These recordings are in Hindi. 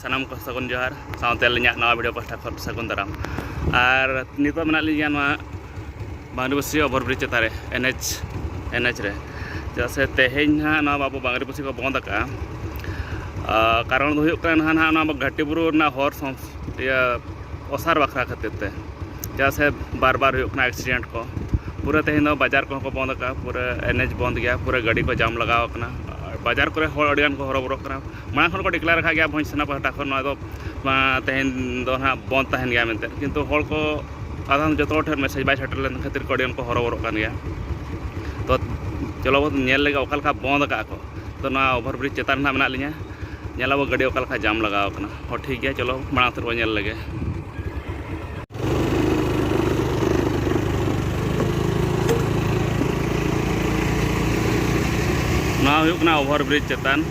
सानाम को सगुन जोहार साउते लिया नवा वीडियो पास्टा खर सगुन दाराम और नित में लिया बांगरीपसी ओभरब्रिज चेतारे एनएच रे चेदा से तेहें हाँ बाबू बांगरीपसी को बंद का कारण ना घाटी बुरु हर ओसार बखरा खातिर चेदा से बार बार एक्सीडेंट को पूरा तेहें बाजार को बंद का पूरा एनएच बंद गया पूरा गाड़ी को जाम लगाव बाजार को हड़गान को हरबरो मांग खन को डिक्लेयर रखा गया भोज सेना पहटा खन तेहें हाँ बंद तहन गया मेनते किंतु हड़ को आधा जो ठेर मैसेज बै सेटर लेन खातिर को हरबरो गया तो चलो नेल लगे ओका बंद का तो ना ओभरब्रिज चेतान ना मेना लिया नेलाबो गाड़ी ओका जाम लगाव हो ठीक गया चलो मांग तर बो नेल लगे ना ओभरब्रिज चेतान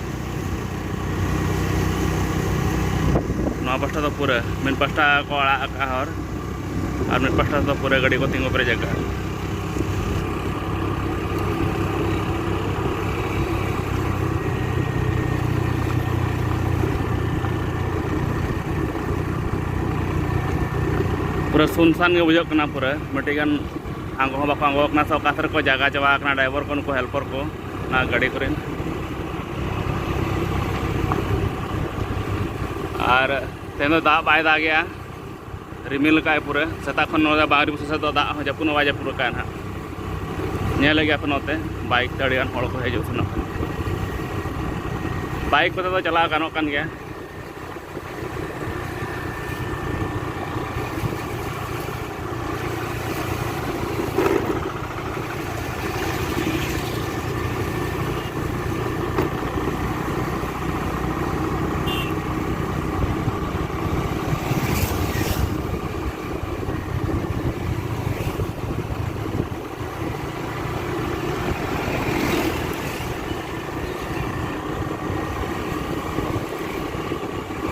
पास्टा तो पूरा मेन पास्टा को आड़ा हर और मेन पास्टा तो पूरा गाड़ी को तिंगु पे जगह पूरा सुनसान के बुझा पूरा मिट्टीगान आंगो बाको आंगोना से अकाथर को जगह चाबा ड्राइवर को उनको हेल्पर को ना गाड़ी को और तेनो दा बाय दा गया रिमिल का पूरा सेता खन बांगरीपसी से दा जपुन वाजे पूरा का ना नेल गया नोते बाइक तड़ियान हड़ को हजू सेना बाइक को चला गानो कान गया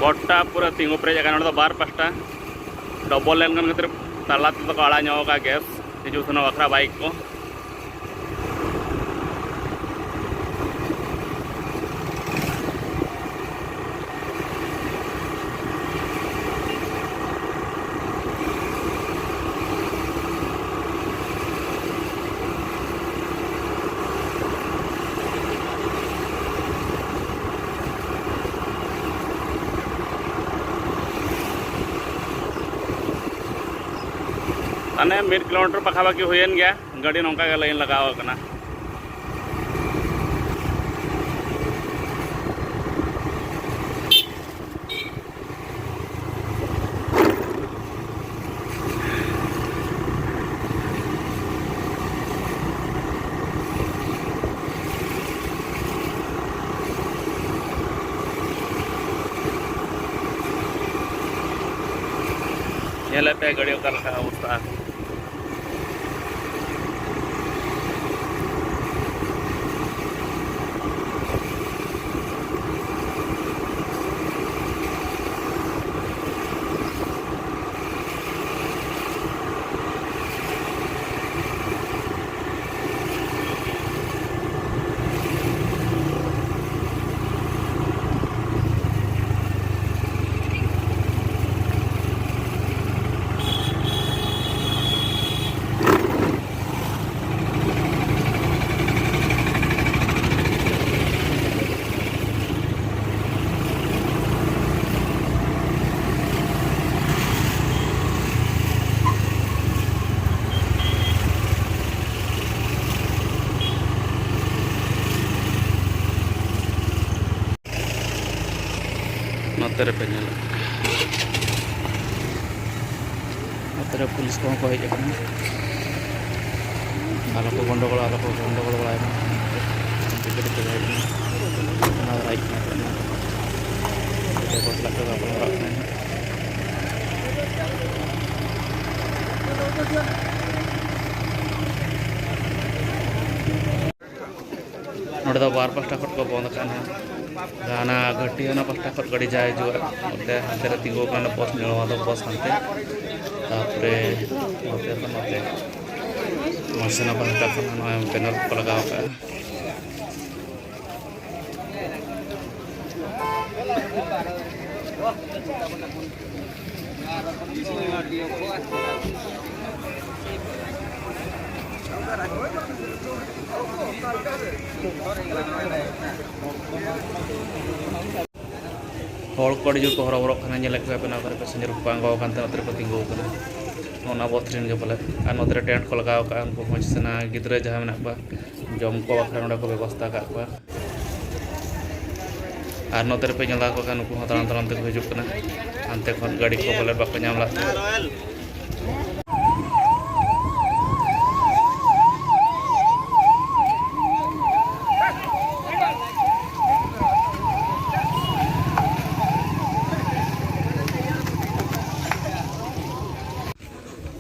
गोटा पूरा तिंगु पे जगह तो बार पास्टा डबल लेन खातिर ताला तो आड़ा का गैस हजू सेना बखरा बाइक को अने 1 किलोमीटर पखाबाकी हुएन गया गाड़ी नौका के लाइन लगाव कना ये पे गाड़ी का रखा अवस्था नोते पे नोते पुलिस को हज आलो को गंडगोल बड़ा नोड़े बार पास्टा खट को बंद गाना घटी पास्टा खट गाड़ी जा हजूँ हाथे तिगो बस मिलवा बस हानते तापरे सेना पास्टा बैनर को लगाव hol ko di ko horo-horo kana nyelek ko apena kare passenger ko anggo kan tanatre ko tinggo kana ona botrin ge pala an odre tent ko lagaw ka an ko moj sana gidre jaha menak ba jom ko bakra nda ko ବ୍ୟବস্থা ka ba ar notere pe nyala ko kan ko taran-taran te ko hijuk kana ante khon gadi ko boler bako nyam la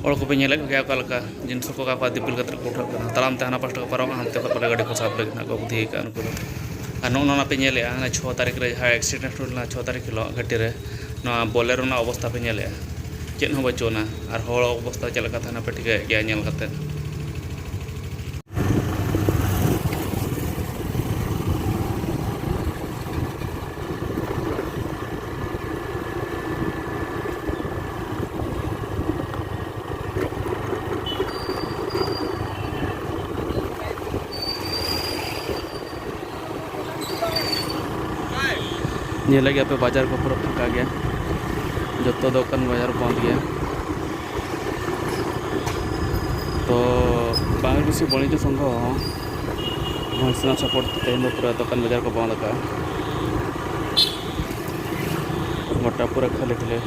और को पे nyelek kayak kalka jin soko ka dipil ka ko kana taram te hana pasta ko param hante ko pala gadi ko sab lagi na ko budhi ka an ko ano na pe nyele ana 6 तारीख रे ha accident hula 6 तारीख hilo gati re no bolero na obostha pe nyele chen ho bachona ar hol obostha chelaka thana pe thike gya nyel kate ये लगे पे बाजार को पूरा फंका गया जो तो दुकान बाजार बंद गया तो बांग्लादेशी वाणिज्य संघ सपोर्ट तेज पूरा दुकान बाजार को बंद का मोटा पूरा खाली खाली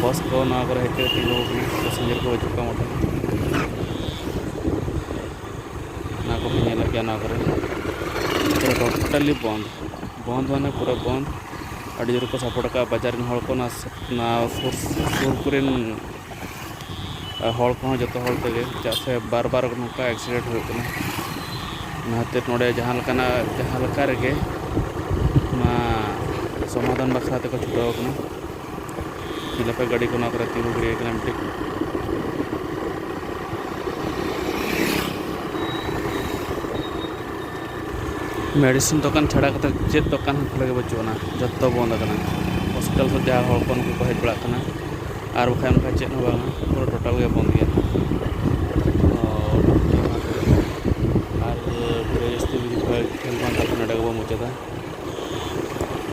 बस को ना करे हेते तीन पैसेंजर को चुका मोटा ना को भी लगे ना करे टोटली बंद बंद माने पूरा बंद अड़ी जोर को सपोर्ट का बाजार हड़ को ना सुर कुरेन हड़ को जो तेगे चा से बार बार नौका एक्सीडेंट होना नाते नोड़े जहाँ रेगे ना समाधान बखरा ते को छुटाव कना चिलपे गाड़ी को ना करे तीन गिरी कना मिट्टी मेडिसिन दुकान छाड़ा चेक दुकान खुले बचुना जो बंद हॉस्पिटल को जहाँ हड़ को उनको हज बड़ा और बखान चेक पूरा टोटाल के बंद गया और जस्ती खेल बंद मुचादा